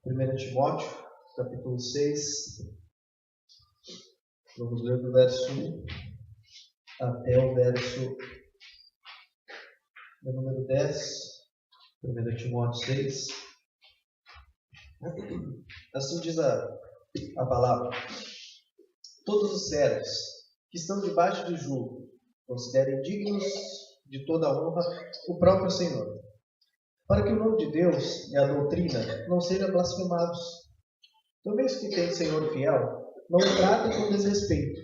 1 Timóteo, capítulo 6, vamos ler do verso 1 até o verso número 10, 1 Timóteo 6. Assim diz a palavra: todos os servos que estão debaixo de julgo considerem dignos de toda honra o próprio Senhor, para que o nome de Deus e a doutrina não sejam blasfemados. Também os que têm Senhor fiel não o tratem com desrespeito,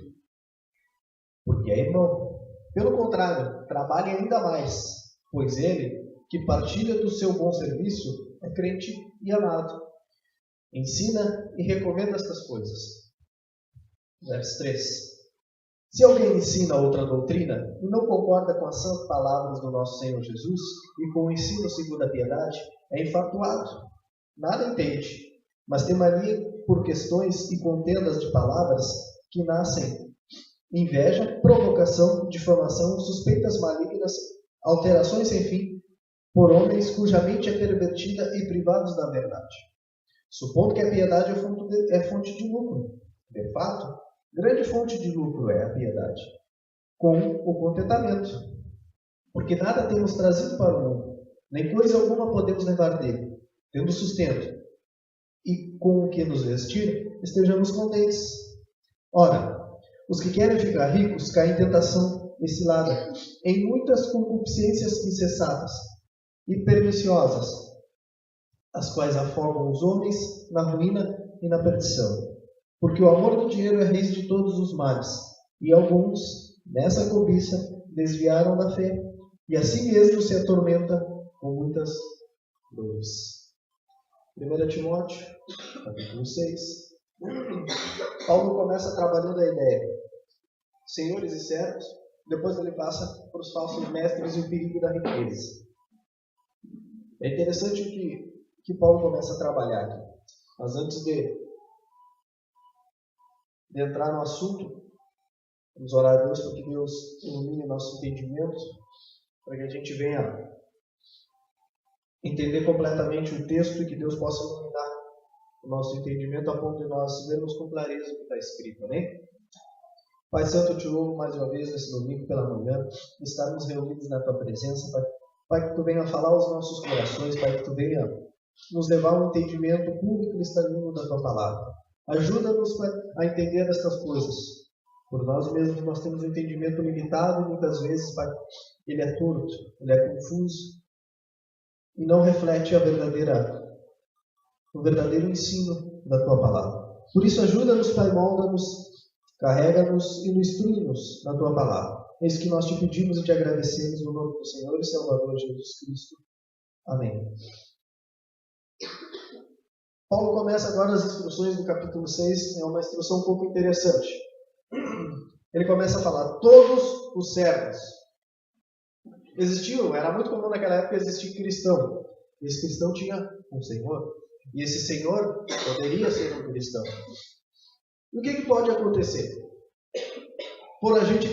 porque é irmão. Pelo contrário, trabalhe ainda mais, pois ele, que partilha do seu bom serviço, é crente e amado. Ensina e recomenda estas coisas. Verso 3. Se alguém ensina outra doutrina e não concorda com as santas palavras do nosso Senhor Jesus e com o ensino segundo a piedade, é infatuado, nada entende, mas tem mania por questões e contendas de palavras que nascem inveja, provocação, difamação, suspeitas malignas, alterações sem fim, por homens cuja mente é pervertida e privados da verdade, supondo que a piedade é fonte de lucro. De fato, grande fonte de lucro é a piedade, com o contentamento, porque nada temos trazido para o mundo, nem coisa alguma podemos levar dele, tendo sustento, e com o que nos vestir, estejamos contentes. Ora, os que querem ficar ricos caem em tentação e cilada, em muitas concupiscências incessadas e perniciosas, as quais afogam os homens na ruína e na perdição. Porque o amor do dinheiro é raiz de todos os males, e alguns, nessa cobiça, desviaram da fé, e assim mesmo se atormenta com muitas dores. 1 Timóteo, capítulo 6. Paulo começa trabalhando a ideia: senhores e servos, depois ele passa para os falsos mestres e o perigo da riqueza. É interessante que Paulo começa a trabalhar aqui. Mas antes de entrar no assunto, vamos orar a Deus para que Deus ilumine nosso entendimento, para que a gente venha entender completamente o texto e que Deus possa iluminar o nosso entendimento a ponto de nós vermos com clareza o que está escrito, né? Pai Santo, eu te louvo mais uma vez nesse domingo pela manhã, estarmos reunidos na tua presença, Pai, que tu venha falar aos nossos corações, Pai, que tu venha nos levar a um entendimento puro e cristalino da tua palavra. Ajuda-nos a entender estas coisas. Por nós mesmos nós temos um entendimento limitado e muitas vezes, Pai, ele é torto, ele é confuso e não reflete o verdadeiro ensino da tua palavra. Por isso, ajuda-nos, Pai, molda-nos, carrega-nos e nos instrui-nos na tua palavra. É isso que nós te pedimos e te agradecemos no nome do Senhor e Salvador Jesus Cristo. Amém. Paulo começa agora as instruções do capítulo 6, é uma instrução um pouco interessante. Ele começa a falar: todos os servos. Era muito comum naquela época existir cristão. Esse cristão tinha um senhor, e esse senhor poderia ser um cristão. E o que pode acontecer? Por a gente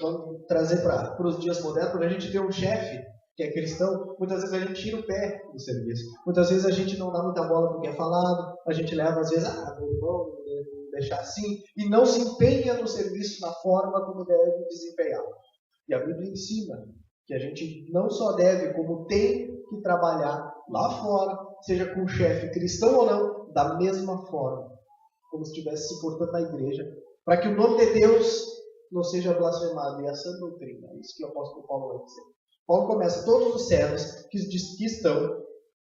vamos trazer para os dias modernos, por a gente ter um chefe que é cristão, muitas vezes a gente tira o pé do serviço. Muitas vezes a gente não dá muita bola porque é falado, a gente leva às vezes, vamos deixar assim, e não se empenha no serviço na forma como deve desempenhar. E a Bíblia ensina que a gente não só deve, como tem que trabalhar lá fora, seja com o chefe cristão ou não, da mesma forma, como se estivesse se portando na igreja, para que o nome de Deus não seja blasfemado. E essa doutrina, é isso que o apóstolo Paulo vai dizer. Paulo começa: todos os servos que estão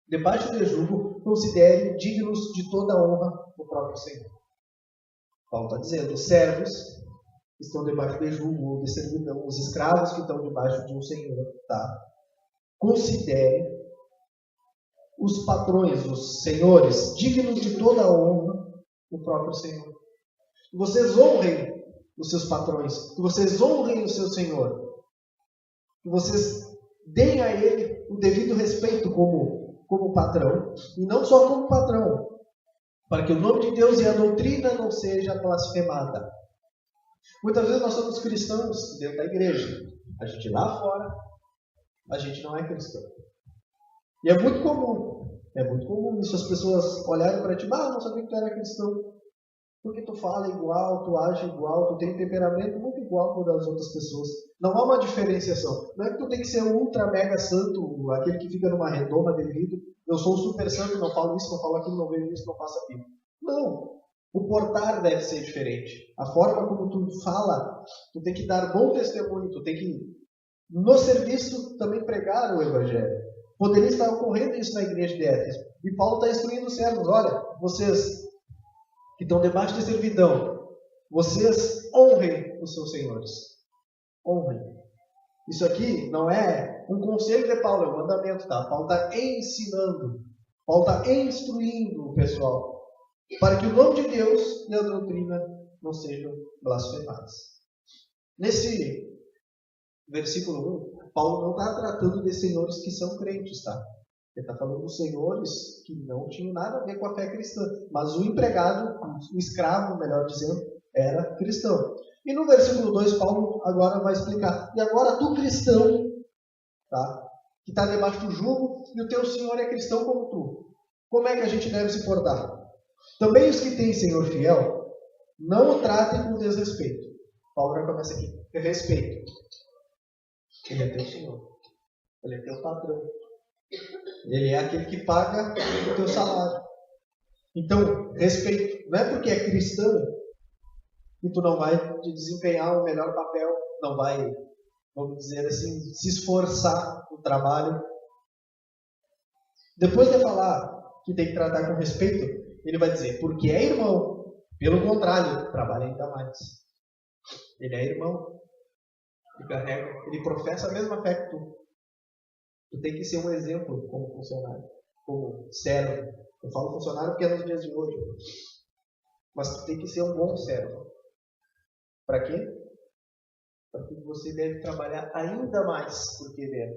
debaixo de julgo considerem dignos de toda honra o próprio Senhor. Paulo está dizendo: os servos que estão debaixo de julgo ou de servidão, os escravos que estão debaixo de um senhor, tá? Considerem os patrões, os senhores, dignos de toda honra o próprio Senhor. Que vocês honrem os seus patrões, que vocês honrem o seu Senhor, que vocês deem a ele o devido respeito como patrão, e não só como patrão, para que o nome de Deus e a doutrina não seja blasfemada. Muitas vezes nós somos cristãos dentro da igreja, a gente lá fora, a gente não é cristão. E é muito comum É muito comum isso, as pessoas olharem para ti, não sabia que tu era cristão. Porque tu fala igual, tu age igual, tu tem um temperamento muito igual com o das outras pessoas. Não há uma diferenciação. Não é que tu tem que ser ultra mega santo, aquele que fica numa redoma de vidro. Eu sou super santo, não falo isso, não falo aquilo, não vejo isso, não faço aquilo. Não. O portar deve ser diferente. A forma como tu fala, tu tem que dar bom testemunho, tu tem que, no serviço, também pregar o Evangelho. Poderia estar ocorrendo isso na igreja de Éfeso. E Paulo está instruindo os servos, olha, vocês que estão debaixo de servidão, vocês honrem os seus senhores. Honrem. Isso aqui não é um conselho de Paulo, é um mandamento, tá? Paulo está ensinando, Paulo está instruindo o pessoal, para que o nome de Deus e a doutrina não sejam blasfemados. Nesse versículo 1, Paulo não está tratando de senhores que são crentes, tá? Ele está falando dos senhores que não tinham nada a ver com a fé cristã. Mas o empregado, o escravo, melhor dizendo, era cristão. E no versículo 2, Paulo agora vai explicar. E agora tu cristão, tá? Que está debaixo do jugo, e o teu senhor é cristão como tu. Como é que a gente deve se portar? Também os que têm senhor fiel, não o tratem com desrespeito. Paulo já começa aqui. Respeito. Ele é teu senhor. Ele é teu patrão. Ele é aquele que paga o teu salário. Então, respeito. Não é porque é cristão que tu não vai te desempenhar o melhor papel, não vai, vamos dizer assim, se esforçar no trabalho. Depois de falar que tem que tratar com respeito, ele vai dizer, porque é irmão. Pelo contrário, trabalha ainda mais. Ele é irmão. Ele professa a mesma fé que tu. Tu tem que ser um exemplo como funcionário, como servo. Eu falo funcionário porque é nos dias de hoje. Mas tu tem que ser um bom servo. Para quê? Para que você deve trabalhar ainda mais por querer.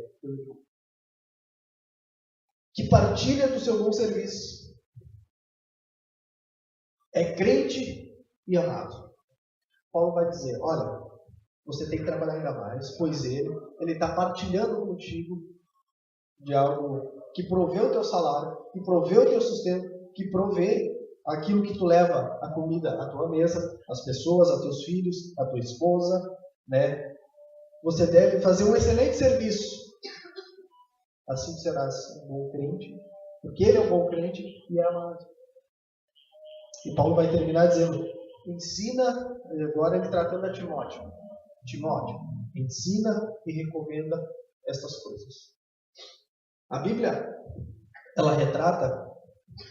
Que partilha do seu bom serviço. É crente e amado. Paulo vai dizer, olha, você tem que trabalhar ainda mais, pois ele está partilhando contigo de algo que provê o teu salário, que provê o teu sustento, que provê aquilo que tu leva a comida à tua mesa, as pessoas, a teus filhos, a tua esposa, né? Você deve fazer um excelente serviço. Assim serás um bom crente, porque ele é um bom crente e é amado. E Paulo vai terminar dizendo, ensina, agora ele tratando a Timóteo. Timóteo, ensina e recomenda estas coisas. A Bíblia, ela retrata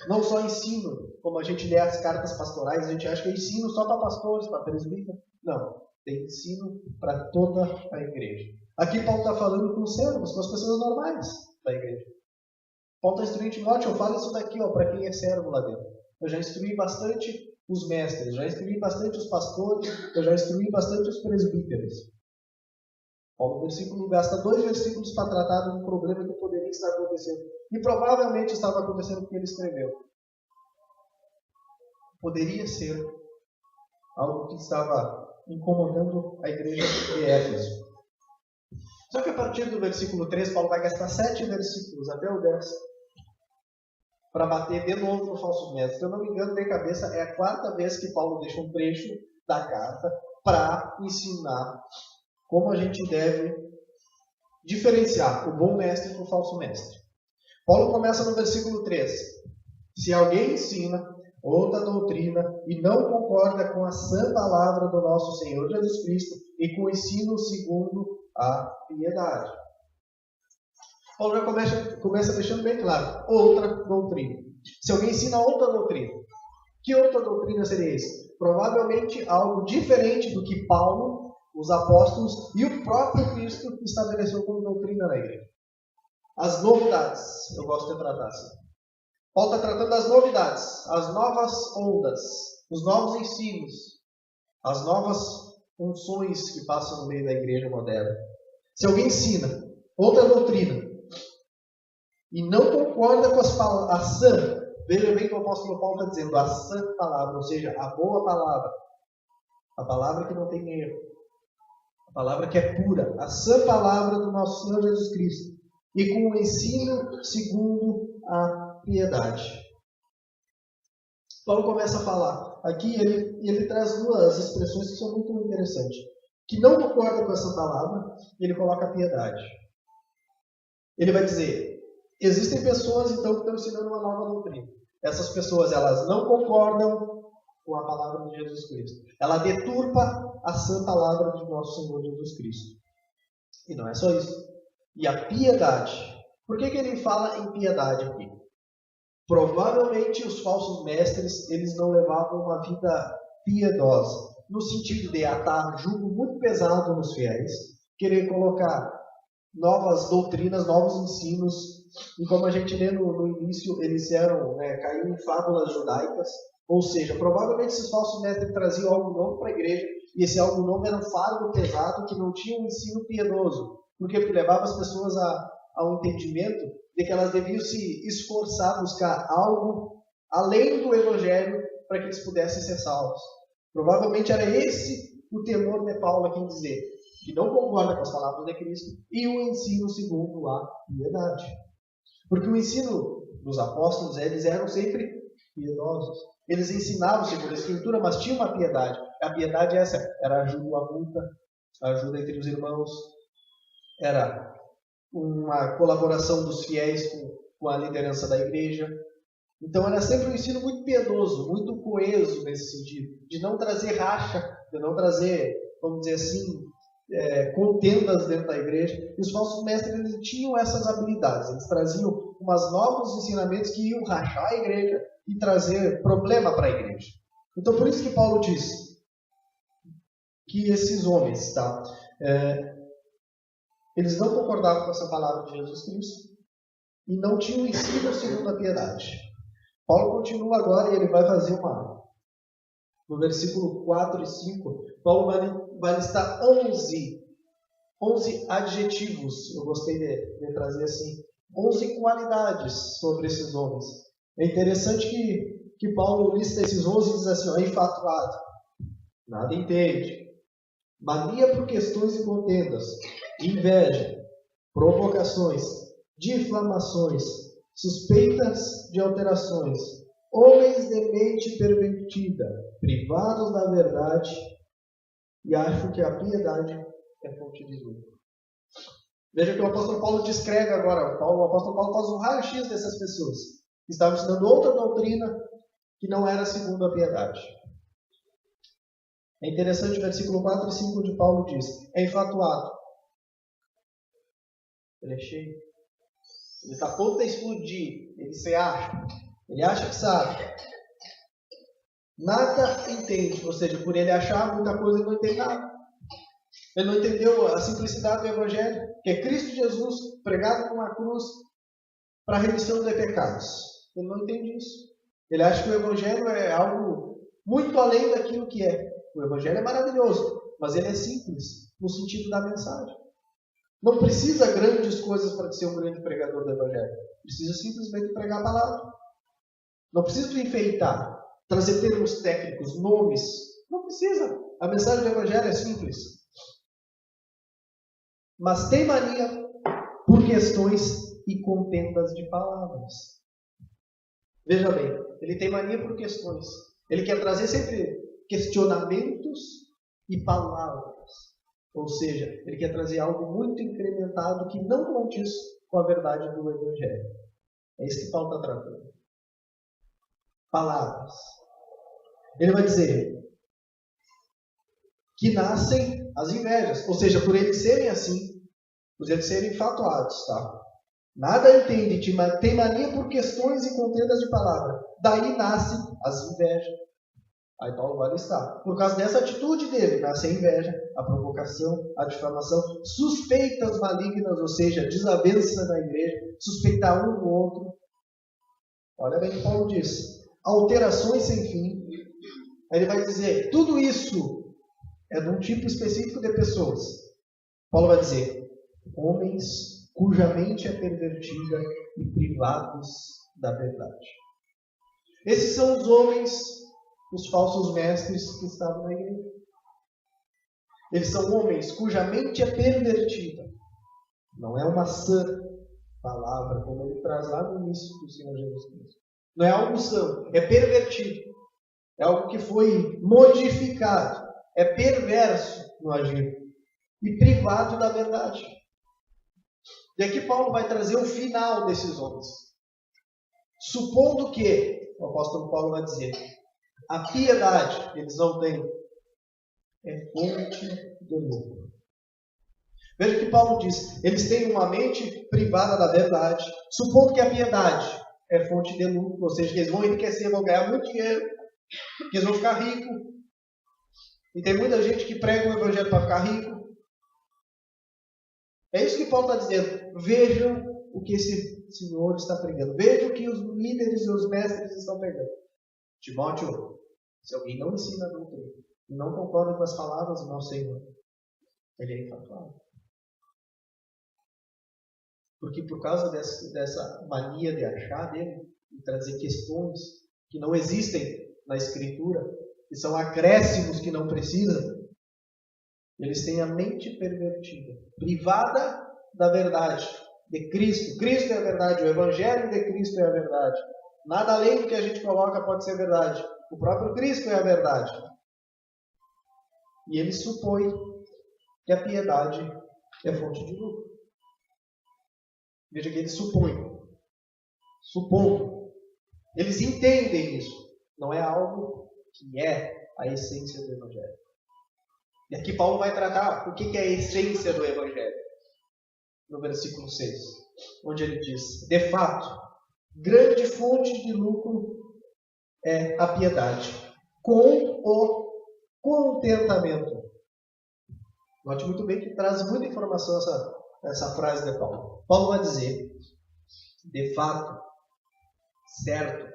não só ensino, como a gente lê as cartas pastorais, a gente acha que é ensino só para pastores, para presbíteros. Não, tem ensino para toda a igreja. Aqui Paulo está falando com os servos, com as pessoas normais da igreja. Paulo está instruindo Timóteo, eu falo isso daqui para quem é servo lá dentro. Eu já instruí bastante os mestres, já instruí bastante os pastores, eu já instruí bastante os presbíteros. Paulo gasta 2 versículos para tratar de um problema que poderia estar acontecendo. E provavelmente estava acontecendo porque ele escreveu. Poderia ser algo que estava incomodando a igreja de Éfeso. Só que a partir do versículo 3, Paulo vai gastar 7 versículos, até o 10, para bater de novo no falso mestre. Se eu não me engano, de cabeça, é a 4ª vez que Paulo deixa um trecho da carta para ensinar como a gente deve diferenciar o bom mestre do falso mestre. Paulo começa no versículo 3. Se alguém ensina outra doutrina e não concorda com a sã palavra do nosso Senhor Jesus Cristo e com o ensino segundo a piedade. Paulo já começa deixando bem claro, outra doutrina. Se alguém ensina outra doutrina, que outra doutrina seria essa? Provavelmente algo diferente do que Paulo, os apóstolos e o próprio Cristo estabeleceu como doutrina na igreja. As novidades, eu gosto de tratar assim. Paulo está tratando das novidades, as novas ondas, os novos ensinos, as novas funções que passam no meio da igreja moderna. Se alguém ensina outra doutrina e não concorda com as palavras, a sã, veja bem que o apóstolo Paulo está dizendo, a sã palavra, ou seja, a boa palavra, a palavra que não tem erro, a palavra que é pura, a sã palavra do nosso Senhor Jesus Cristo, e com o ensino segundo a piedade. Paulo começa a falar. Aqui ele traz duas expressões que são muito interessantes. Que não concordam com essa palavra, e ele coloca a piedade. Ele vai dizer, existem pessoas então que estão ensinando uma nova doutrina. Essas pessoas, elas não concordam com a palavra de Jesus Cristo. Ela deturpa a sã palavra de nosso Senhor Jesus Cristo. E não é só isso. E a piedade. Por que ele fala em piedade aqui? Provavelmente os falsos mestres, eles não levavam uma vida piedosa, no sentido de atar jugo muito pesado nos fiéis, querer colocar novas doutrinas, novos ensinos, e como a gente lê no início, eles caíram em fábulas judaicas, ou seja, provavelmente esses falsos mestres traziam algo novo para a igreja, e esse algo novo era um fardo pesado que não tinha um ensino piedoso, porque levava as pessoas ao entendimento de que elas deviam se esforçar, buscar algo além do Evangelho para que eles pudessem ser salvos. Provavelmente era esse o temor de Paulo aqui em dizer que não concorda com as palavras de Cristo e o ensino segundo a piedade. Porque o ensino dos apóstolos, eles eram sempre piedosos. Eles ensinavam segundo a Escritura, mas tinha uma piedade. A piedade é essa, era ajuda à multa, ajuda entre os irmãos, era uma colaboração dos fiéis com a liderança da igreja. Então era sempre um ensino muito piedoso, muito coeso nesse sentido, de não trazer racha, de não trazer, vamos dizer assim, contendas dentro da igreja. E os falsos mestres, eles tinham essas habilidades, eles traziam umas novos ensinamentos que iam rachar a igreja e trazer problema para a igreja. Então por isso que Paulo diz que esses homens, eles não concordavam com essa palavra de Jesus Cristo e não tinham ensino segundo a piedade. Paulo continua agora e ele vai fazer no versículo 4 e 5, Paulo vai listar 11 adjetivos, eu gostei de trazer assim, 11 qualidades sobre esses homens. É interessante que Paulo lista esses 11 e diz assim, enfatuado, nada entende, mania por questões e contendas, inveja, provocações, difamações, suspeitas de alterações, homens de mente pervertida, privados da verdade, e acho que a piedade é fonte de lucro. Veja que o apóstolo Paulo descreve agora, o apóstolo Paulo faz um raio-x dessas pessoas, que estavam ensinando outra doutrina que não era segundo a piedade. É interessante o versículo 4 e 5 de Paulo diz, é enfatuado. Ele é cheio. Ele está a ponto de explodir. Ele acha que sabe. Nada entende. Ou seja, por ele achar muita coisa, ele não entende nada. Ele não entendeu a simplicidade do Evangelho, que é Cristo Jesus pregado numa cruz para a remissão dos pecados. Ele não entende isso. Ele acha que o Evangelho é algo muito além daquilo que é. O Evangelho é maravilhoso, mas ele é simples no sentido da mensagem. Não precisa grandes coisas para ser um grande pregador do Evangelho. Precisa simplesmente pregar a palavra. Não precisa enfeitar, trazer termos técnicos, nomes. Não precisa. A mensagem do Evangelho é simples. Mas tem mania por questões e contendas de palavras. Veja bem, ele tem mania por questões. Ele quer trazer sempre questionamentos e palavras. Ou seja, ele quer trazer algo muito incrementado que não condiz com a verdade do Evangelho. É isso que Paulo está tratando. Palavras. Ele vai dizer que nascem as invejas. Ou seja, por eles serem assim, por eles serem infatuados, tá? Nada entende, tem mania por questões e contendas de palavra. Daí nascem as invejas. Aí Paulo vai listar. Por causa dessa atitude dele, nasce a inveja, a provocação, a difamação, suspeitas malignas, ou seja, desavença na igreja, suspeitar um do outro. Olha bem o que Paulo diz. Alterações sem fim. Aí ele vai dizer, tudo isso é de um tipo específico de pessoas. Paulo vai dizer, homens cuja mente é pervertida e privados da verdade. Esses são os homens, os falsos mestres que estavam na igreja. Eles são homens cuja mente é pervertida. Não é uma sã palavra, como ele traz lá no início do Senhor Jesus Cristo. Não é algo são, é pervertido. É algo que foi modificado. É perverso no agir. E privado da verdade. E aqui Paulo vai trazer o final desses homens. Supondo que, o apóstolo Paulo vai dizer, a piedade eles não têm, é fonte de lucro. Veja que Paulo diz, eles têm uma mente privada da verdade, supondo que a piedade é fonte de lucro, ou seja, que eles vão enriquecer, vão ganhar muito dinheiro, que eles vão ficar ricos. E tem muita gente que prega o evangelho para ficar rico. É isso que Paulo está dizendo. Vejam o que esse Senhor está pregando. Vejam o que os líderes e os mestres estão pregando. Timóteo, se alguém não ensina a doutrina e não concorda com as palavras do nosso Senhor, ele é infatuado. Porque por causa dessa mania de achar dele, de trazer questões que não existem na Escritura, que são acréscimos que não precisam, eles têm a mente pervertida, privada da verdade de Cristo. Cristo é a verdade, o Evangelho de Cristo é a verdade. Nada além do que a gente coloca pode ser verdade. O próprio Cristo é a verdade. E ele supõe que a piedade é fonte de lucro. Veja que eles supõem. Supondo. Eles entendem isso. Não é algo que é a essência do Evangelho. E aqui Paulo vai tratar o que é a essência do Evangelho. No versículo 6. Onde ele diz, de fato, grande fonte de lucro é a piedade, com o contentamento. Note muito bem que traz muita informação essa frase de Paulo. Paulo vai dizer, de fato, certo.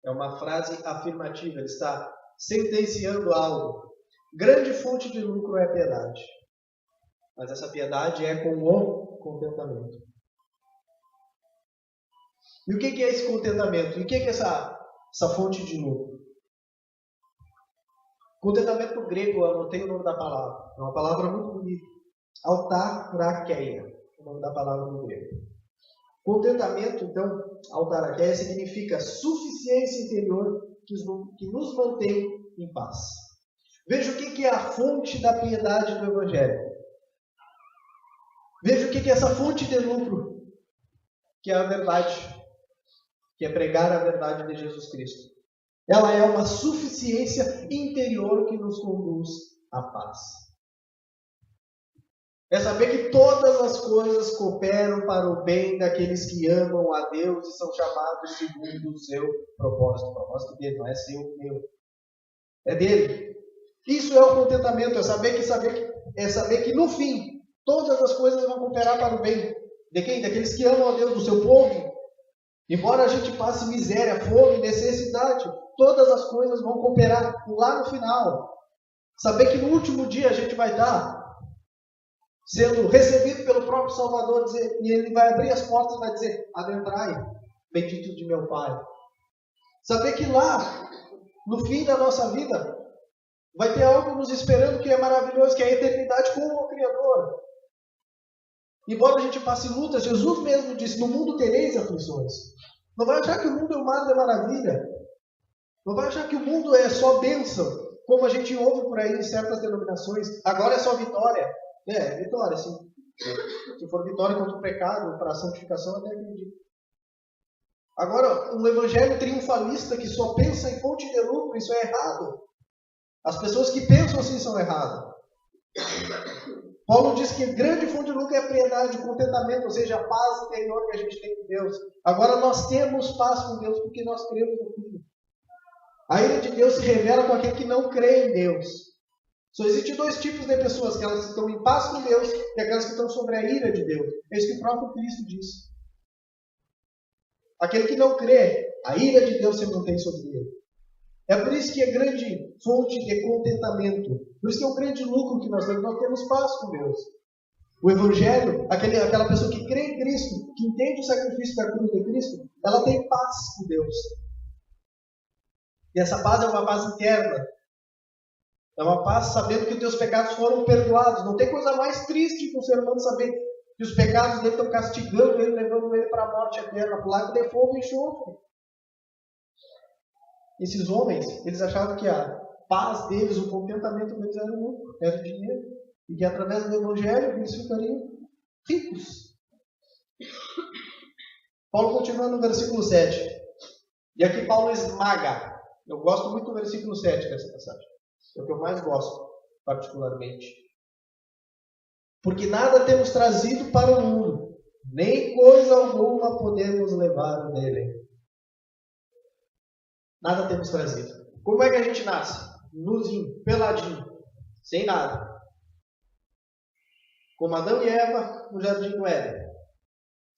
É uma frase afirmativa, ele está sentenciando algo. Grande fonte de lucro é a piedade. Mas essa piedade é com o contentamento. E o que é esse contentamento? E o que é essa fonte de lucro? Contentamento no grego, eu não tenho o nome da palavra. É uma palavra muito bonita. Autarakeia, é o nome da palavra no grego. Contentamento, então, autarakeia significa suficiência interior que nos mantém em paz. Veja o que é a fonte da piedade do Evangelho. Veja o que é essa fonte de lucro, que é a verdade, que é pregar a verdade de Jesus Cristo. Ela é uma suficiência interior que nos conduz à paz. É saber que todas as coisas cooperam para o bem daqueles que amam a Deus e são chamados segundo o seu propósito. O propósito dele não é seu, meu. É dele. Isso é o contentamento, é saber que no fim, todas as coisas vão cooperar para o bem. De quem? Daqueles que amam a Deus, do seu povo. Embora a gente passe miséria, fome, necessidade, todas as coisas vão cooperar lá no final. Saber que no último dia a gente vai estar sendo recebido pelo próprio Salvador, e ele vai abrir as portas e vai dizer, adentrai, bendito de meu Pai. Saber que lá, no fim da nossa vida, vai ter algo nos esperando que é maravilhoso, que é a eternidade com o Criador. Embora a gente passe lutas, Jesus mesmo disse, no mundo tereis aflições. Não vai achar que o mundo é um mar de maravilha. Não vai achar que o mundo é só bênção, como a gente ouve por aí em certas denominações. Agora é só vitória. É, vitória, sim. Se for vitória contra o pecado, para a santificação, até acredito. Agora, um evangelho triunfalista que só pensa em fonte de lucro, isso é errado. As pessoas que pensam assim são erradas. Paulo diz que grande fonte de lucro é a piedade, o contentamento, ou seja, a paz interior que a gente tem com Deus. Agora nós temos paz com Deus porque nós cremos no Filho. A ira de Deus se revela com aquele que não crê em Deus. Só existem dois tipos de pessoas, aquelas que estão em paz com Deus e aquelas que estão sobre a ira de Deus. É isso que o próprio Cristo diz. Aquele que não crê, a ira de Deus se mantém sobre ele. É por isso que é grande fonte de contentamento. Por isso que é um grande lucro que nós temos paz com Deus. O Evangelho, aquela pessoa que crê em Cristo, que entende o sacrifício da cruz de Cristo, ela tem paz com Deus. E essa paz é uma paz interna. É uma paz sabendo que os teus pecados foram perdoados. Não tem coisa mais triste que um ser humano saber que os pecados dele estão castigando ele, levando ele para a morte eterna, para o lago de fogo e enxofre. Esses homens, eles achavam que a paz deles, o contentamento deles era o lucro, era o dinheiro, e que através do Evangelho eles ficariam ricos. Paulo continua no versículo 7. E aqui Paulo esmaga. Eu gosto muito do versículo 7 dessa passagem. É o que eu mais gosto, particularmente. Porque nada temos trazido para o mundo, nem coisa alguma podemos levar dele. Nada temos trazido. Como é que a gente nasce? Nuzinho, peladinho, sem nada. Como Adão e Eva no jardim do Éden.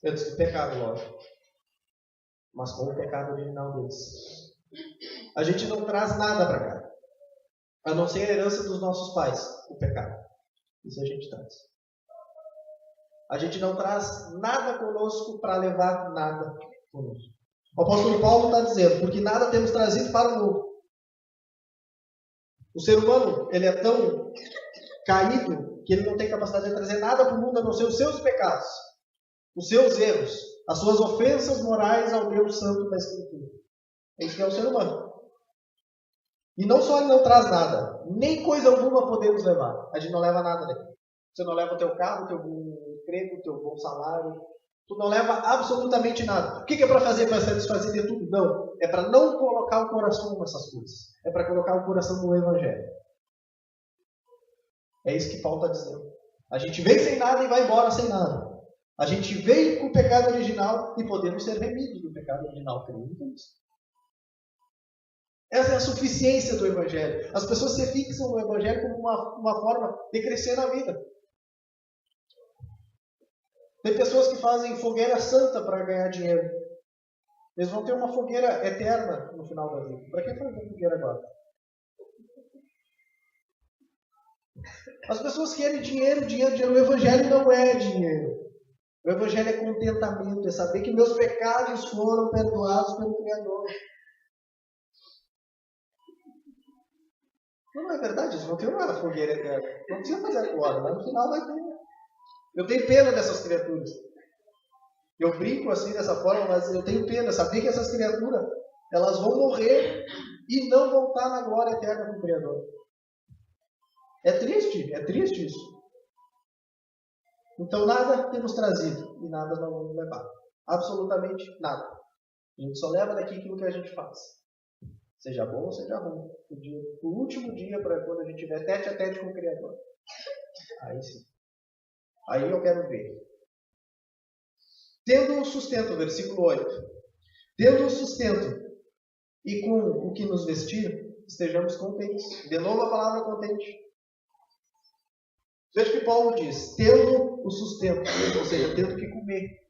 Antes do pecado, lógico. Mas com o pecado original deles. A gente não traz nada para cá. A não ser a herança dos nossos pais, o pecado. Isso a gente traz. A gente não traz nada conosco para levar nada conosco. O apóstolo Paulo está dizendo, porque nada temos trazido para o mundo. O ser humano, ele é tão caído que ele não tem capacidade de trazer nada para o mundo a não ser os seus pecados, os seus erros, as suas ofensas morais ao Deus Santo da Escritura. É isso que é o ser humano. E não só ele não traz nada, nem coisa alguma podemos levar. A gente não leva nada daqui. Você não leva o teu carro, o teu bom emprego, o teu bom salário. Tu não leva absolutamente nada. O que é para fazer para satisfazer de tudo? Não. É para não colocar o coração nessas coisas. É para colocar o coração no Evangelho. É isso que Paulo está dizendo. A gente vem sem nada e vai embora sem nada. A gente veio com o pecado original e podemos ser remidos do pecado original. Acredita nisso? Essa é a suficiência do Evangelho. As pessoas se fixam no Evangelho como uma forma de crescer na vida. Tem pessoas que fazem fogueira santa para ganhar dinheiro. Eles vão ter uma fogueira eterna no final da vida. Para que fazer fogueira agora? As pessoas querem dinheiro. O Evangelho não é dinheiro. O Evangelho é contentamento, é saber que meus pecados foram perdoados pelo Criador. Não é verdade? Eles vão ter uma fogueira eterna. Não precisa fazer agora, mas no final vai ter. Eu tenho pena dessas criaturas. Eu brinco assim dessa forma, mas eu tenho pena. Saber que essas criaturas, elas vão morrer e não vão estar na glória eterna com o Criador. É triste isso. Então nada temos trazido e nada não vamos levar. Absolutamente nada. A gente só leva daqui aquilo que a gente faz. Seja bom ou seja ruim. O último dia para quando a gente tiver tete a tete com o Criador. Aí sim. Aí eu quero ver. Tendo o sustento, versículo 8. Tendo o sustento e com o que nos vestir, estejamos contentes. De novo a palavra contente. Veja que Paulo diz, tendo o sustento, ou seja, tendo que comer.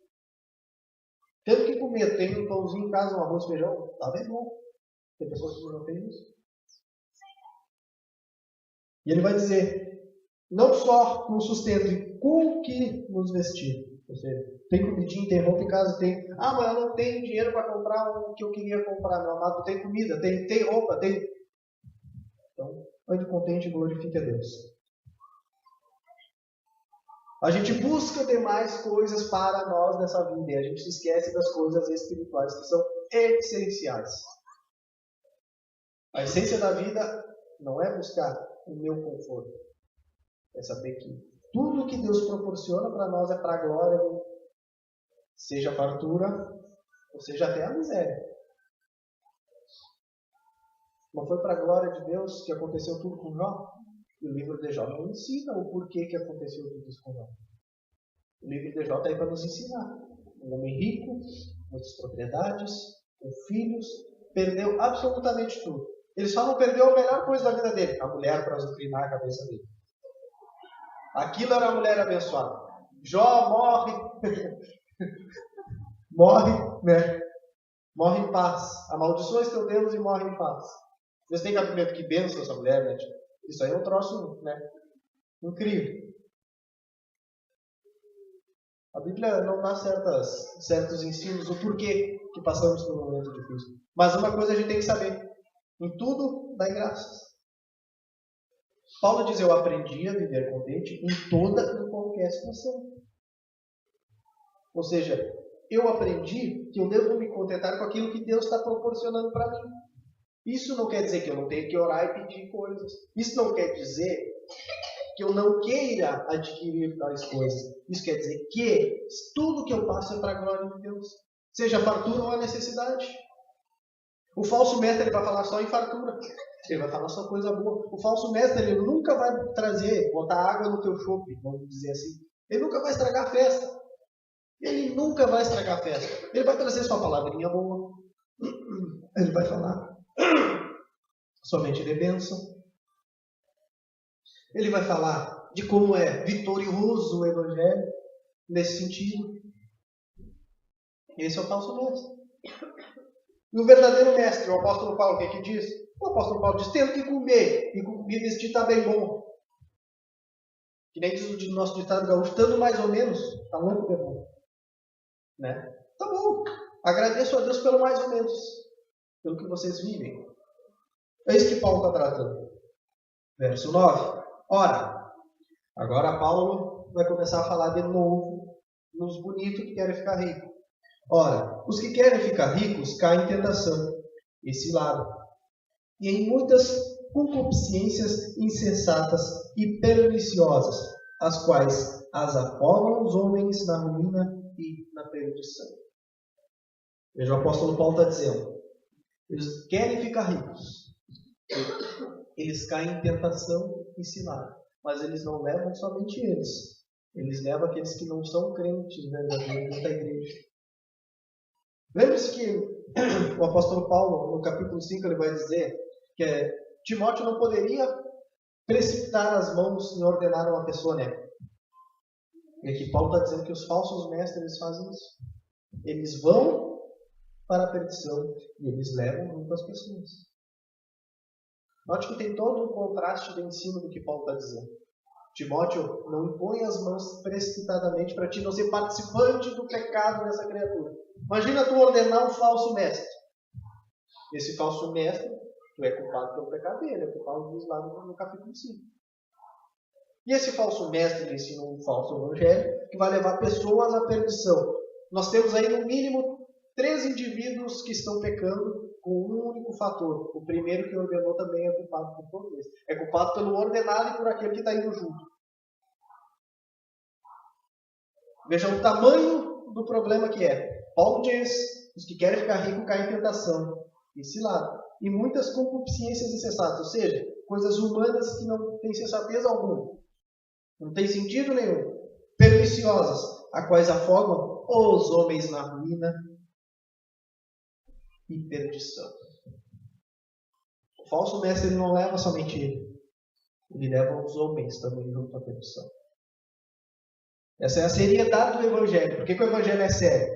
Tendo que comer, tem um pãozinho em casa, um arroz, feijão, tá bem bom. Tem pessoas que não têm isso. E ele vai dizer, não só com o sustento, e com o que nos vestir. Ou seja, tem comidinha, tem roupa em casa, tem... Ah, mas eu não tenho dinheiro para comprar o que eu queria comprar, meu amado. Tem comida, tem roupa, tem... Então, ande contente e glorifique a Deus. A gente busca demais coisas para nós nessa vida e a gente se esquece das coisas espirituais que são essenciais. A essência da vida não é buscar o meu conforto. É saber que tudo que Deus proporciona para nós é para a glória dele. Seja a fartura, ou seja até a miséria. Não foi para a glória de Deus que aconteceu tudo com Jó? E o livro de Jó não ensina o porquê que aconteceu tudo isso com Jó. O livro de Jó está aí para nos ensinar. Um homem rico, muitas propriedades, com filhos, perdeu absolutamente tudo. Ele só não perdeu a melhor coisa da vida dele, a mulher para inclinar a cabeça dele. Aquilo era a mulher abençoada. Jó morre, né? Morre em paz. Amaldiçoa teu Deus e morre em paz. Vocês têm cabimento que benção essa mulher, né? Isso aí é um troço, né? Incrível. A Bíblia não dá certos ensinos do porquê que passamos por um momento difícil. Mas uma coisa a gente tem que saber. Em tudo, dai graças. Paulo diz, eu aprendi a viver contente em toda e qualquer situação. Ou seja, eu aprendi que eu devo me contentar com aquilo que Deus está proporcionando para mim. Isso não quer dizer que eu não tenho que orar e pedir coisas. Isso não quer dizer que eu não queira adquirir tais coisas. Isso quer dizer que tudo que eu faço é para a glória de Deus. Seja a fartura ou a necessidade. O falso mestre ele vai falar só em fartura. Ele vai falar só coisa boa. O falso mestre ele nunca vai botar água no teu chope, vamos dizer assim. Ele nunca vai estragar a festa. Ele nunca vai estragar a festa. Ele vai trazer sua palavrinha boa. Ele vai falar somente de bênção. Ele vai falar de como é vitorioso o Evangelho nesse sentido. Esse é o falso mestre. E o verdadeiro mestre, o apóstolo Paulo, o que diz? O apóstolo Paulo diz, tendo que comer e me vestir está bem bom. Que nem diz o nosso ditado gaúcho, estando mais ou menos, está muito bem bom. Né? Tá bom. Agradeço a Deus pelo mais ou menos. Pelo que vocês vivem. É isso que Paulo está tratando. Verso 9. Ora, agora Paulo vai começar a falar de novo nos bonitos que querem ficar ricos. Ora, os que querem ficar ricos caem em tentação e cilada, e em muitas concupiscências insensatas e perniciosas, as quais as afogam os homens na ruína e na perdição. Veja, o apóstolo Paulo está dizendo, eles querem ficar ricos, eles caem em tentação e cilada, mas eles não levam somente eles levam aqueles que não são crentes verdadeiros da igreja. Lembre-se que o apóstolo Paulo, no capítulo 5, ele vai dizer que Timóteo não poderia precipitar as mãos em ordenar uma pessoa, né? E aqui Paulo está dizendo que os falsos mestres fazem isso. Eles vão para a perdição e eles levam muitas pessoas. Note que tem todo um contraste de ensino do que Paulo está dizendo. Timóteo, não impõe as mãos precipitadamente para ti não ser participante do pecado dessa criatura. Imagina tu ordenar um falso mestre. Esse falso mestre, tu é culpado pelo pecado dele, é o que Paulo diz lá no capítulo 5. E esse falso mestre ensina um falso evangelho que vai levar pessoas à perdição. Nós temos aí no mínimo 3 indivíduos que estão pecando com um único fator. O primeiro que ordenou também é culpado por todo isso. É culpado pelo ordenado e por aquele que está indo junto. Vejam o tamanho do problema que é. Paulo diz, os que querem ficar ricos caem em tentação e cilada. E muitas concupiscências insensatas, ou seja, coisas humanas que não têm sensatez alguma. Não tem sentido nenhum. Perniciosas, a quais afogam os homens na ruína e perdição. O falso mestre ele não leva somente ele leva os homens também junto à perdição. Essa é a seriedade do Evangelho. Por que o Evangelho é sério?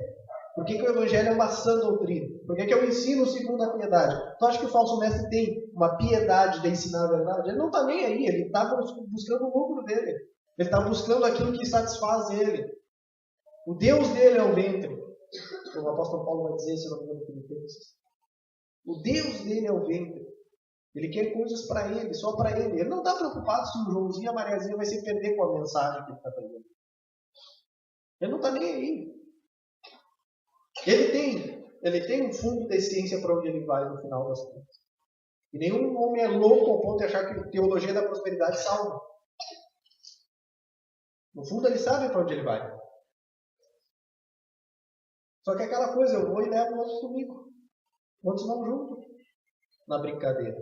Por que o Evangelho é uma sã doutrina? Por que eu ensino segundo a piedade? Tu acha que o falso mestre tem uma piedade de ensinar a verdade? Ele não está nem aí, ele está buscando o lucro dele. Ele está buscando aquilo que satisfaz ele. O Deus dele é o ventre. O apóstolo Paulo vai dizer, se não me engano, Filipenses. O Deus dele é o ventre. Ele quer coisas para ele, só para ele. Ele não está preocupado se o Joãozinho e a Mariazinha vai se perder com a mensagem que ele está pregando. Ele não está nem aí. Ele tem um fundo de ciência para onde ele vai no final das contas. E nenhum homem é louco ao ponto de achar que a teologia da prosperidade salva. No fundo ele sabe para onde ele vai. Só que aquela coisa, eu vou e levo outros comigo. Outros vão junto na brincadeira.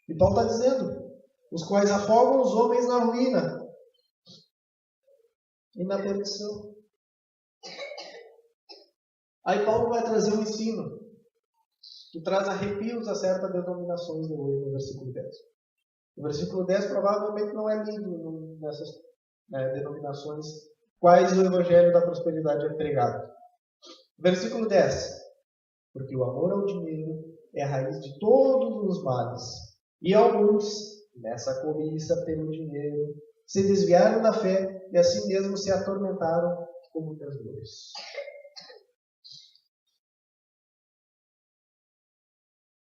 E Paulo está dizendo, os quais afogam os homens na ruína e na perdição. Aí Paulo vai trazer um ensino que traz arrepios a certas denominações de hoje, no versículo 10. O versículo 10 provavelmente não é lido nessas denominações quais o evangelho da prosperidade é pregado. Versículo 10. Porque o amor ao dinheiro é a raiz de todos os males. E alguns, nessa cobiça pelo dinheiro, se desviaram da fé e assim mesmo se atormentaram com muitas dores.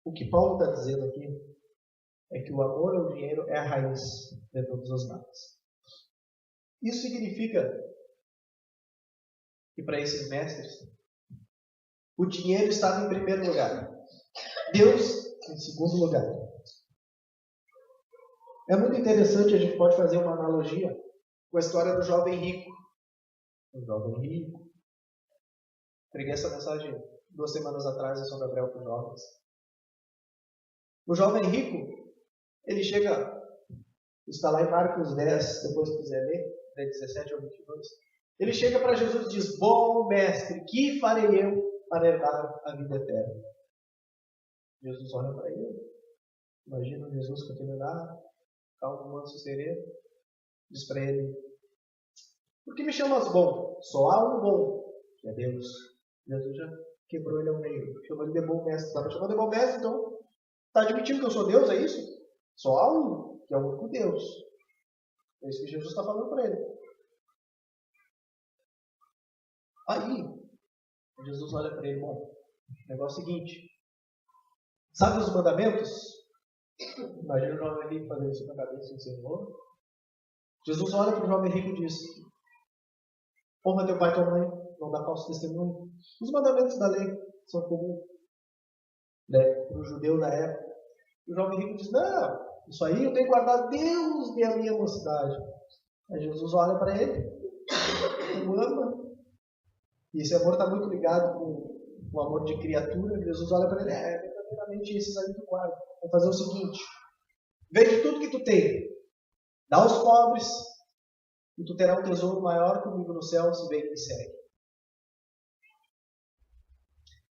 O que Paulo está dizendo aqui é que o amor ao dinheiro é a raiz de todos os males. Isso significa E para esses mestres, o dinheiro estava em primeiro lugar. Deus em segundo lugar. É muito interessante, a gente pode fazer uma analogia com a história do jovem rico. O jovem rico. Preguei essa mensagem 2 semanas atrás em São Gabriel para os jovens. O jovem rico, ele chega, está lá em Marcos 10, depois que quiser ler, 17 ao 22. Ele chega para Jesus e diz: bom mestre, que farei eu para herdar a vida eterna? Jesus olha para ele, imagina Jesus com aquele olhar, calmo, manso, sereno, diz para ele: por que me chamas bom? Só há um bom, que é Deus. Jesus já quebrou ele ao meio, chamou ele de bom mestre. Estava chamando de bom mestre, então está admitindo que eu sou Deus, é isso? Só há um, que é o único Deus. É isso que Jesus está falando para ele. Aí, Jesus olha para ele: bom, o negócio é o seguinte, sabe os mandamentos? Imagina o jovem rico fazendo isso na cabeça do Senhor. Jesus olha para o jovem rico e diz: honra teu pai e tua mãe, não dá falso testemunho. Os mandamentos da lei são comuns, né, para o judeu da época. O jovem rico diz: não, isso aí eu tenho guardado desde a minha mocidade. Aí Jesus olha para ele, o ama, e esse amor está muito ligado com o amor de criatura. Jesus olha para ele: verdadeiramente esses aí tu guarda. Vou fazer o seguinte: vende tudo que tu tem, dá aos pobres, e tu terá um tesouro maior comigo no céu, se vem e me segue.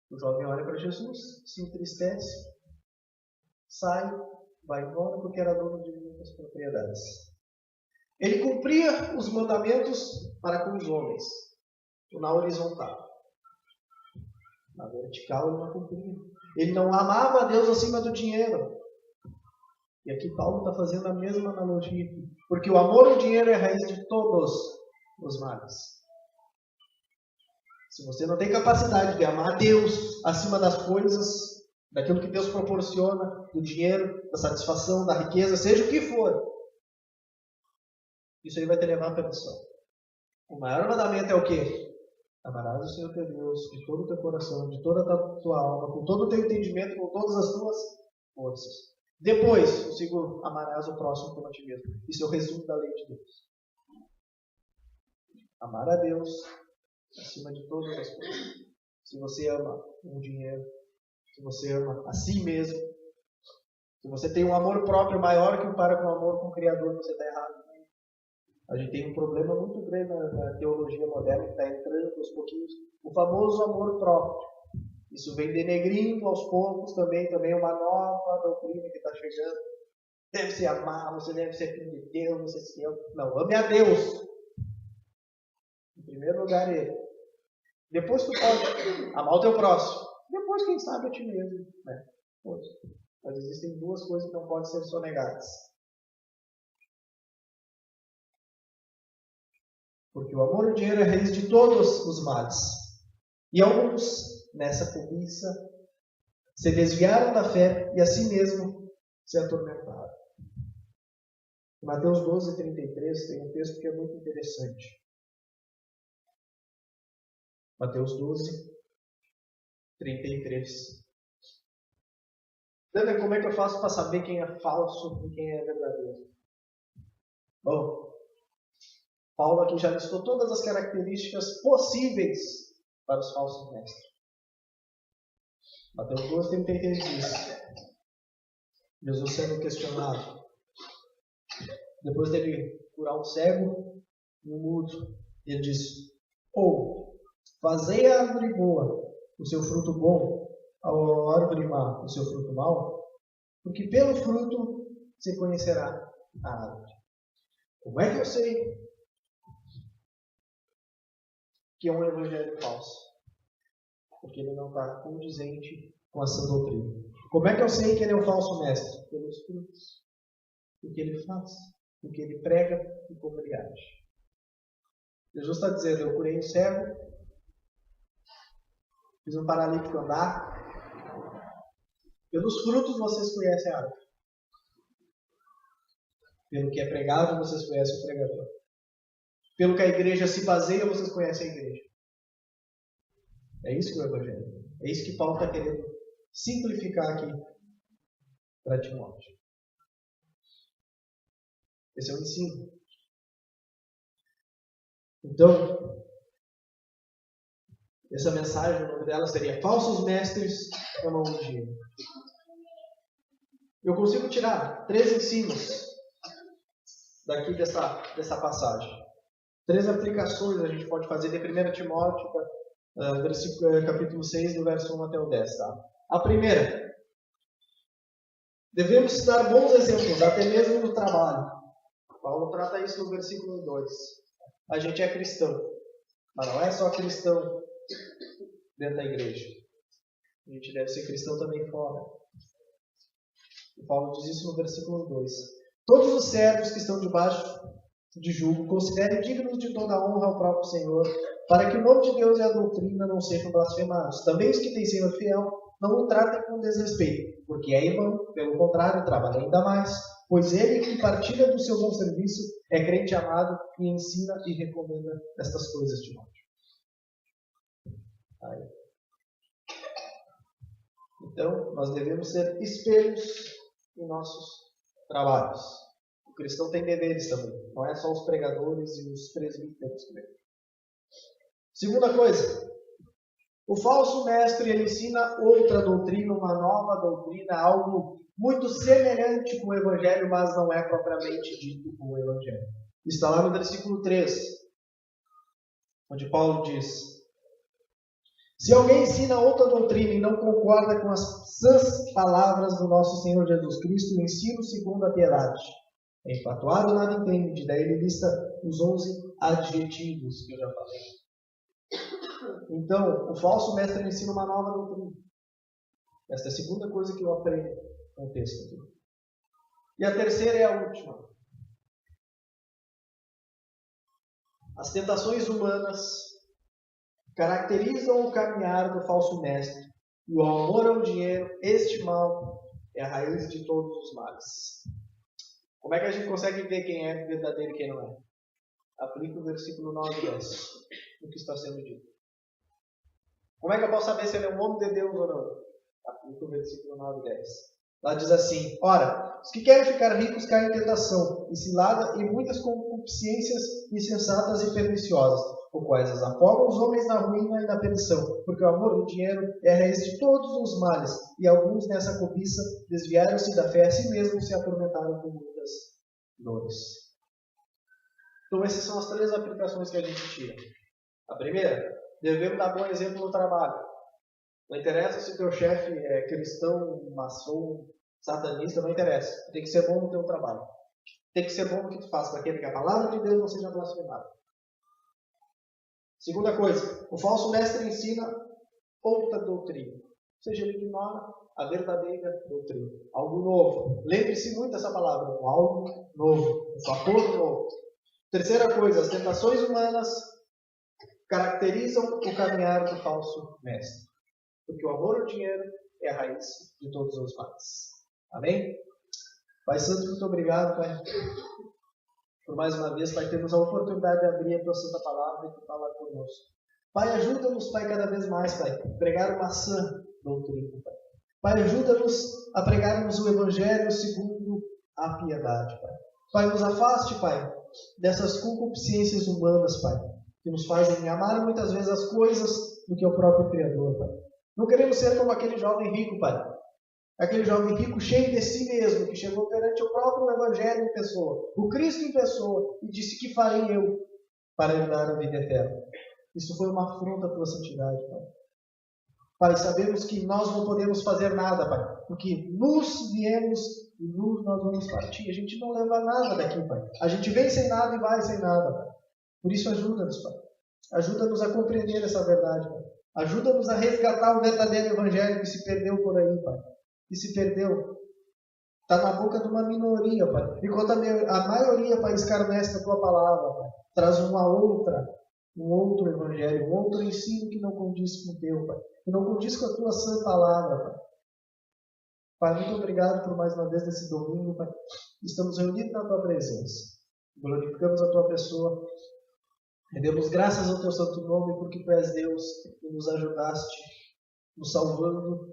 O jovem olha para Jesus, se entristece, sai, vai embora porque era dono de muitas propriedades. Ele cumpria os mandamentos para com os homens, na horizontal. Na vertical ele não cumpria. Ele não amava a Deus acima do dinheiro. E aqui Paulo está fazendo a mesma analogia. Porque o amor ao dinheiro é a raiz de todos os males. Se você não tem capacidade de amar a Deus acima das coisas, daquilo que Deus proporciona, do dinheiro, da satisfação, da riqueza, seja o que for, isso aí vai te levar à perdição. O maior mandamento é o quê? Amarás o Senhor teu Deus de todo o teu coração, de toda a tua alma, com todo o teu entendimento, com todas as tuas forças. Depois, o segundo, amarás o próximo como a ti mesmo. Isso é o resumo da lei de Deus. Amar a Deus acima de todas as coisas. Se você ama o dinheiro, se você ama a si mesmo, se você tem um amor próprio maior que para com o amor com o Criador, você está errado. A gente tem um problema muito grande na teologia moderna que está entrando aos pouquinhos. O famoso amor próprio. Isso vem denegrindo aos poucos também uma nova doutrina que está chegando. Deve se amar, você deve ser filho de Deus, você se ama. Não, ame a Deus. Em primeiro lugar Ele. Depois tu pode amar o teu próximo. Depois, quem sabe, a ti mesmo. Né? Mas existem duas coisas que não podem ser sonegadas. Porque o amor ao dinheiro é a raiz de todos os males. E alguns, nessa cobiça, se desviaram da fé e assim mesmo se atormentaram. Em Mateus 12, 33, tem um texto que é muito interessante. Mateus 12, 33. Daniel, como é que eu faço para saber quem é falso e quem é verdadeiro? Bom, Paulo aqui já listou todas as características possíveis para os falsos mestres. Mateus 12, 33 diz: Jesus sendo questionado, depois dele curar um cego e um mudo, ele diz: fazei a árvore boa o seu fruto bom, a árvore má o seu fruto mau, porque pelo fruto se conhecerá a árvore. Como é que eu sei que é um evangelho falso? Porque ele não está condizente com essa doutrina. Como é que eu sei que ele é um falso mestre? Pelos frutos. O que ele faz, o que ele prega e como ele age. Jesus está dizendo: eu curei um cego, fiz um paralítico andar. Pelos frutos vocês conhecem a árvore. Pelo que é pregado, vocês conhecem o pregador. Pelo que a igreja se baseia, vocês conhecem a igreja. É isso que é o Evangelho. É isso que Paulo está querendo simplificar aqui para Timóteo. Esse é o ensino. Então, essa mensagem, o nome dela seria Falsos Mestres Amam o Dinheiro. Eu consigo tirar 3 ensinos daqui dessa passagem. 3 aplicações a gente pode fazer de 1 Timóteo, capítulo 6, do verso 1 até o 10. Tá? A primeira, devemos dar bons exemplos, até mesmo no trabalho. Paulo trata isso no versículo 2. A gente é cristão, mas não é só cristão dentro da igreja. A gente deve ser cristão também fora. E Paulo diz isso no versículo 2. Todos os servos que estão debaixo de julgo considerem dignos de toda a honra ao próprio Senhor, para que o nome de Deus e a doutrina não sejam blasfemados. Também os que têm Senhor fiel não o tratem com desrespeito, porque é irmão, pelo contrário, trabalha ainda mais, pois ele que partilha do seu bom serviço é crente amado e ensina e recomenda estas coisas, Timóteo. Aí. Então, nós devemos ser espelhos em nossos trabalhos. O cristão tem deveres também, não é só os pregadores e os presbíteros. Segunda coisa, o falso mestre ele ensina outra doutrina, uma nova doutrina, algo muito semelhante com o Evangelho, mas não é propriamente dito com o Evangelho. Está lá no versículo 3, onde Paulo diz: se alguém ensina outra doutrina e não concorda com as sãs palavras do nosso Senhor Jesus Cristo, o ensino segundo a piedade, é enfatuado, nada entende. Daí ele lista os 11 adjetivos que eu já falei. Então, o falso mestre ensina uma nova doutrina. Esta é a segunda coisa que eu aprendo com o texto aqui. E a terceira é a última. As tentações humanas caracterizam o caminhar do falso mestre. E o amor ao dinheiro, este mal, é a raiz de todos os males. Como é que a gente consegue ver quem é verdadeiro e quem não é? Aplica o versículo 9 e 10, o que está sendo dito. Como é que eu posso saber se ele é um homem de Deus ou não? Aplica o versículo 9 e 10. Lá diz assim: ora, os que querem ficar ricos caem em tentação, e cilada, e muitas concupiscências insensatas e perniciosas, os quais as afogam os homens na ruína e na perdição, porque o amor do dinheiro é a raiz de todos os males, e alguns nessa cobiça desviaram-se da fé a si mesmos, se atormentaram com muitas dores. Então essas são as 3 aplicações que a gente tira. A primeira, devemos dar bom exemplo no trabalho. Não interessa se o teu chefe é cristão, maçom, satanista, não interessa. Tem que ser bom no teu trabalho. Tem que ser bom no que tu faz, para que a palavra de Deus não seja blasfemada. Segunda coisa, o falso mestre ensina outra doutrina. Ou seja, ele ignora a verdadeira doutrina. Algo novo. Lembre-se muito dessa palavra, um algo novo, um vapor novo. Terceira coisa, as tentações humanas caracterizam o caminhar do falso mestre. Porque o amor ao dinheiro é a raiz de todos os males. Amém? Pai Santo, muito obrigado, Pai, por mais uma vez, Pai, termos a oportunidade de abrir a Tua Santa Palavra e Tu falar conosco. Pai, ajuda-nos, Pai, cada vez mais, Pai, a pregar uma sã doutrina, Pai. Pai, ajuda-nos a pregarmos o Evangelho segundo a piedade, Pai. Pai, nos afaste, Pai, dessas concupiscências humanas, Pai, que nos fazem amar muitas vezes as coisas do que o próprio Criador, Pai. Não queremos ser como aquele jovem rico, Pai. Aquele jovem rico cheio de si mesmo, que chegou perante o próprio Evangelho em pessoa, o Cristo em pessoa, e disse: que farei eu para herdar a vida eterna? Isso foi uma afronta à Tua santidade, Pai. Pai, sabemos que nós não podemos fazer nada, Pai, porque nos viemos e nós vamos partir. A gente não leva nada daqui, Pai. A gente vem sem nada e vai sem nada, Pai. Por isso, ajuda-nos, Pai. Ajuda-nos a compreender essa verdade, Pai. Ajuda-nos a resgatar o verdadeiro Evangelho que se perdeu por aí, Pai. Que se perdeu. Está na boca de uma minoria, Pai. Enquanto a maioria, Pai, escarnece a Tua palavra, Pai. Traz um outro Evangelho, um outro ensino que não condiz com o Teu, Pai. Que não condiz com a Tua santa palavra, Pai. Pai, muito obrigado por mais uma vez nesse domingo, Pai. Estamos reunidos na Tua presença. Glorificamos a Tua pessoa. Rendemos graças ao teu santo nome, porque tu és Deus e nos ajudaste, nos salvando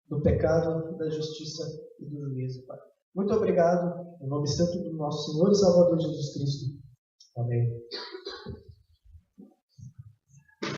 do pecado, da justiça e do juízo, Pai. Muito obrigado, em nome santo do nosso Senhor e Salvador Jesus Cristo. Amém.